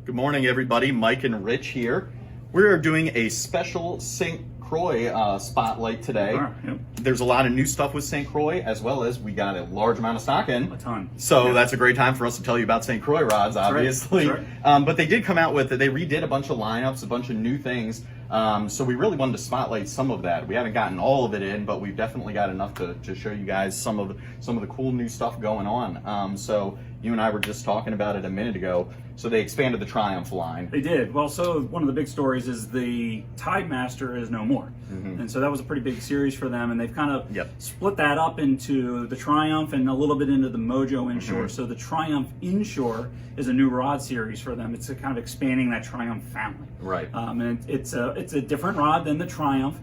Good morning, everybody. Mike and Rich here. We're doing a special St. Croix spotlight today. Yep. There's a lot of new stuff with St. Croix, as well as we got a large amount of stock in. A ton. So that's a great time for us to tell you about St. Croix rods, obviously. That's right. But they did come out with it. They redid a bunch of lineups, a bunch of new things. So we really wanted to spotlight some of that. We haven't gotten all of it in, but we've definitely got enough to show you guys some of the cool new stuff going on. So you and I were just talking about it a minute ago. So they expanded the Triumph line. They did. Well, so one of the big stories is the Tide Master is no more. And so that was a pretty big series for them, and they've kind of split that up into the Triumph and a little bit into the Mojo Inshore. So the Triumph Inshore is a new rod series for them. It's a kind of expanding that Triumph family. Right. And it's a different rod than the Triumph,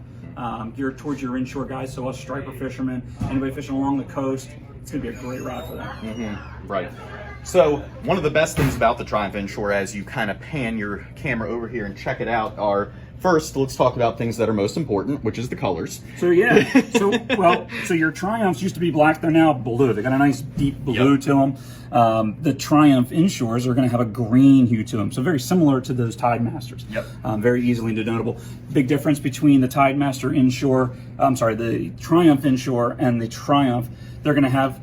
geared towards your inshore guys, so us striper fishermen, anybody fishing along the coast, it's going to be a great rod for them. Right. So one of the best things about the Triumph Inshore, as you kind of pan your camera over here and check it out, are first, let's talk about things that are most important, which is the colors. So so your Triumphs used to be black, they're now blue. They got a nice deep blue to them. The Triumph Inshores are going to have a green hue to them, so very similar to those Tide Masters. Very easily notable. Big difference between the Tide Master Inshore, the Triumph Inshore and the Triumph. They're going to have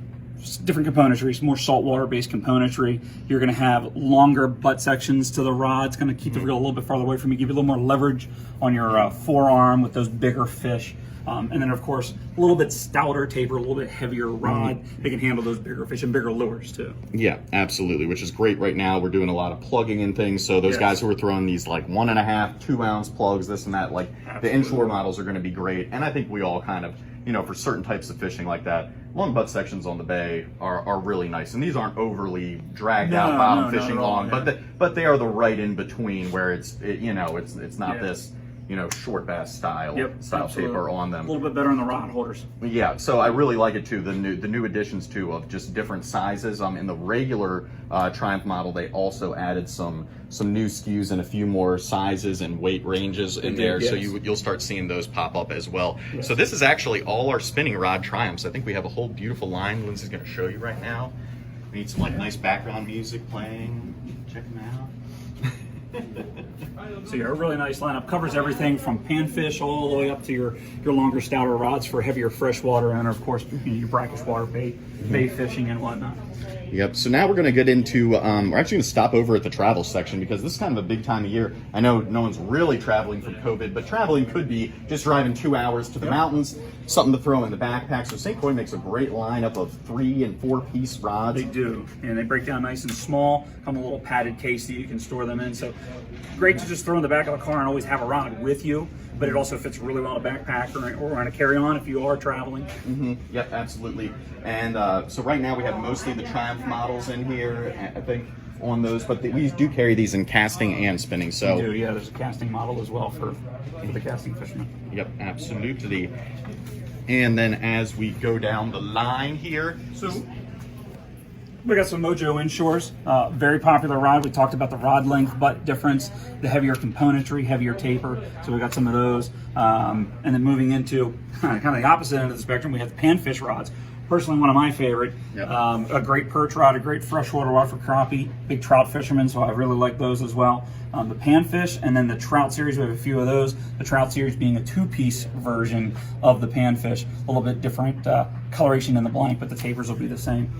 different componentry, more saltwater based componentry. You're going to have longer butt sections to the rods, going to keep the reel a little bit farther away from you, give you a little more leverage on your forearm with those bigger fish. And then of course a little bit stouter taper, a little bit heavier rod. They can handle those bigger fish and bigger lures too. Yeah, absolutely, which is great. Right now we're doing a lot of plugging and things, so those guys who are throwing these like 1.5, 2 ounce plugs, this and that, like the inshore models are going to be great. And I think we all kind of, for certain types of fishing like that, long butt sections on the bay are really nice, and these aren't overly dragged out bottom fishing long, but they are the right in between where it's not this short bass style taper on them. A little bit better on the rod holders. Yeah, so I really like it too. The new additions too of just different sizes. In the regular Triumph model, they also added some new SKUs and a few more sizes and weight ranges in there. So you'll start seeing those pop up as well. So this is actually all our spinning rod Triumphs. I think we have a whole beautiful line. Lindsay's going to show you right now. We need some nice background music playing. Check them out. So a really nice lineup, covers everything from panfish all the way up to your longer, stouter rods for heavier freshwater and of course your brackish water bay fishing and whatnot. Yep. So now we're going to get into, we're actually going to stop over at the travel section because this is kind of a big time of year. I know no one's really traveling from COVID, but traveling could be just driving 2 hours to the mountains, something to throw in the backpack. So St. Croix makes a great lineup of 3- and 4-piece rods. They do, and they break down nice and small, come in a little padded case that you can store them in. So great to just throw in the back of the car and always have a rod with you, but it also fits really well in a backpack or on a carry-on if you are traveling. Yep, absolutely. And so right now we have mostly the Triumph models in here, I think, on those, but we do carry these in casting and spinning. So we do, yeah, there's a casting model as well for the casting fishermen. Yep, absolutely. And then as we go down the line here, so we got some Mojo Inshores, very popular rod. We talked about the rod length, butt difference, the heavier componentry, heavier taper. So we got some of those. And then moving into kind of the opposite end of the spectrum, we have the Panfish Rods. Personally, one of my favorite. A great perch rod, a great freshwater rod for crappie, big trout fishermen, so I really like those as well. The Panfish, and then the Trout series, we have a few of those. The Trout series being a 2-piece version of the Panfish, a little bit different coloration in the blank, but the tapers will be the same.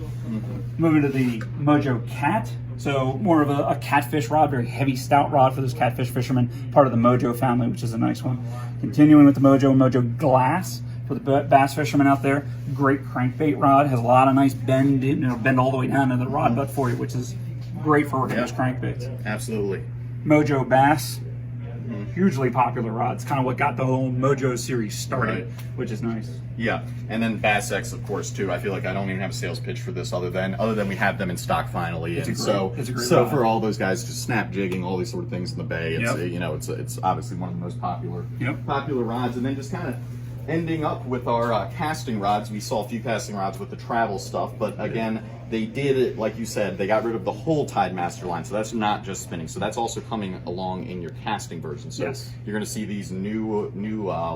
Moving to the Mojo Cat, so more of a catfish rod, very heavy, stout rod for those catfish fishermen, part of the Mojo family, which is a nice one. Continuing with the Mojo Glass for the bass fishermen out there. Great crankbait rod, has a lot of nice bend, bend all the way down to the rod butt for you, which is great for working those crankbaits. Absolutely. Mojo Bass, hugely popular rod. It's kind of what got the whole Mojo series started, which is nice. Yeah, and then Bass X, of course, too. I feel like I don't even have a sales pitch for this other than we have them in stock finally. It's and a great so rod. For all those guys just snap jigging, all these sort of things in the bay, it's it's obviously one of the most popular rods. And then just kind of ending up with our casting rods. We saw a few casting rods with the travel stuff, but again, they did it, like you said, they got rid of the whole Tide Master line, so that's not just spinning. So that's also coming along in your casting version. So you're going to see these new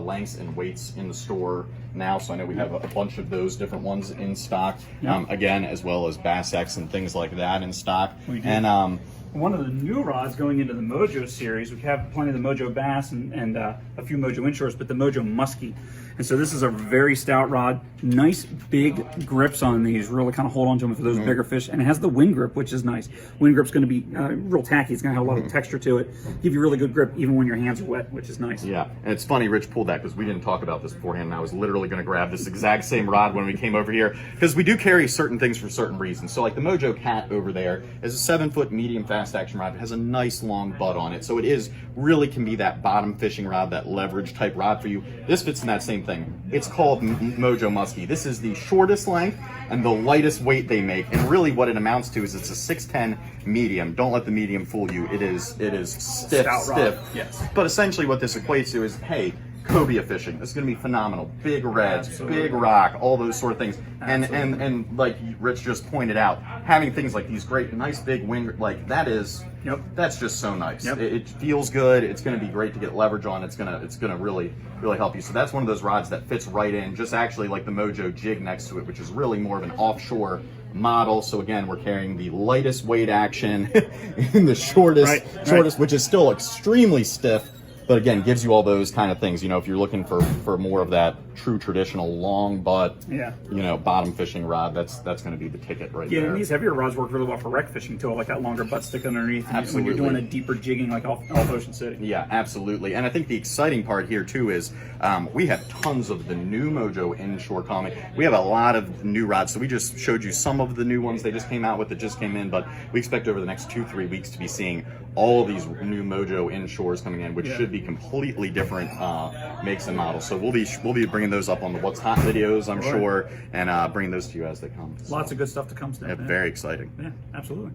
lengths and weights in the store now. So I know we have a bunch of those different ones in stock, again, as well as Bass X and things like that in stock. We do. And One of the new rods going into the Mojo series, we have plenty of the Mojo Bass and a few Mojo Inshores, but the Mojo Muskie. And so this is a very stout rod, nice big grips on these, really kind of hold on to them for those bigger fish. And it has the wind grip, which is nice. Wind grip's going to be real tacky. It's going to have a lot of texture to it. Give you really good grip even when your hands are wet, which is nice. Yeah, and it's funny Rich pulled that because we didn't talk about this beforehand, and I was literally going to grab this exact same rod when we came over here, because we do carry certain things for certain reasons. So like the Mojo Cat over there is a 7-foot medium fast action rod. It has a nice long butt on it, so it is really can be that bottom fishing rod, that leverage type rod for you. This fits in that same thing. It's called Mojo Muskie. This is the shortest length and the lightest weight they make, and really what it amounts to is it's a 6'10" medium. Don't let the medium fool you. It is stiff. Yes. But essentially what this equates to is, hey, cobia fishing, this is going to be phenomenal. Big reds, Absolutely. big rock, all those sort of things. And like Rich just pointed out, having things like these great, nice big wing, like that is, that's just so nice. It feels good. It's going to be great to get leverage on. It's gonna really help you. So that's one of those rods that fits right in, just actually like the Mojo jig next to it, which is really more of an offshore model. So again, we're carrying the lightest weight action in the shortest, which is still extremely stiff. But again, gives you all those kind of things. You know, if you're looking for more of that true traditional long butt, you know, bottom fishing rod, that's going to be the ticket right there. Yeah, and these heavier rods work really well for wreck fishing too, like that longer butt stick underneath. Absolutely. When you're doing a deeper jigging, like off Ocean City. Yeah, absolutely. And I think the exciting part here too is we have tons of the new Mojo Inshore coming. We have a lot of new rods. So we just showed you some of the new ones they just came out with that just came in, but we expect over the next 2-3 weeks to be seeing all of these new Mojo Inshores coming in, which should be completely different makes and models. So we'll be bringing those up on the What's Hot videos, I'm sure, and bringing those to you as they come. Lots of good stuff to come. Very exciting. Yeah, absolutely.